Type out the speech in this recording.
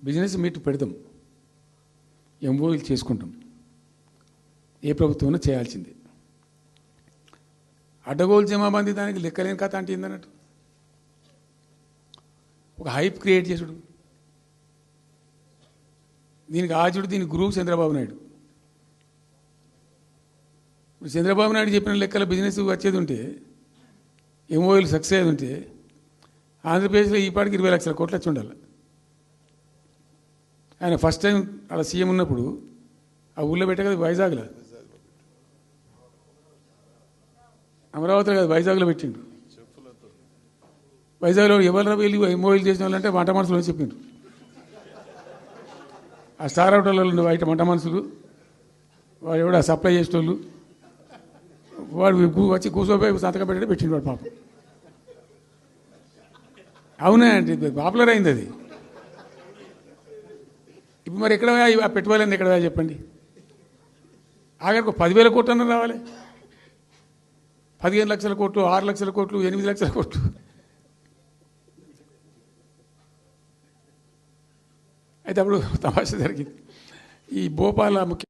Business meet పెడతాం, ఎంఓయూలు చేసుకుంటాం. ఏ ప్రభుత్వం చేయాల్సిందే. అడ్డగోలు జమాబంది దానికి లెక్కలేని కథ అంటే ఏందన్నట్టు ఒక హైప్ క్రియేట్ చేసుడు. దీనికి ఆజుడు, దీని గురువు చంద్రబాబు నాయుడు. చంద్రబాబు నాయుడు చెప్పిన లెక్కల బిజినెస్ వచ్చేది ఉంటే, ఎంఓయూలు సక్సెస్ అయ్యేది ఉంటే ఆంధ్రప్రదేశ్లో ఈపాటికి 20 లక్షల కోట్లు వచ్చి ఉండాలి. ఆయన ఫస్ట్ టైం అలా సీఎం ఉన్నప్పుడు ఆ ఊళ్ళో పెట్టే కదా, వైజాగ్లో, అమరావతిలో కదా, వైజాగ్లో పెట్టిండు. వైజాగ్లో ఎవరు వెళ్ళి ఎంఓయూలు చేసిన వాళ్ళంటే వంట మనుషులు అని చెప్పిండ్రు. ఆ స్టార్ హోటల్లో ఉండే బయట వంట మనుషులు, వాడు ఎవడ సప్లై చేసేటోళ్ళు, వాడు వచ్చి కూర్చోపోయి సంతకం పెట్టే పెట్టిండు వాడు పాపం. అవునా అంటే పాపులర్ అయింది అది. ఇప్పుడు మరి ఎక్కడ ఆ పెట్టుబడులన్నీ ఎక్కడ చెప్పండి. ఆఖరికి 10,000 కోట్లు అన్న రావాలి. 15 లక్షల కోట్లు, 6 లక్షల కోట్లు, 8 లక్షల కోట్లు. అయితే అప్పుడు తమాషా జరిగింది. ఈ భోపాల ముఖ్య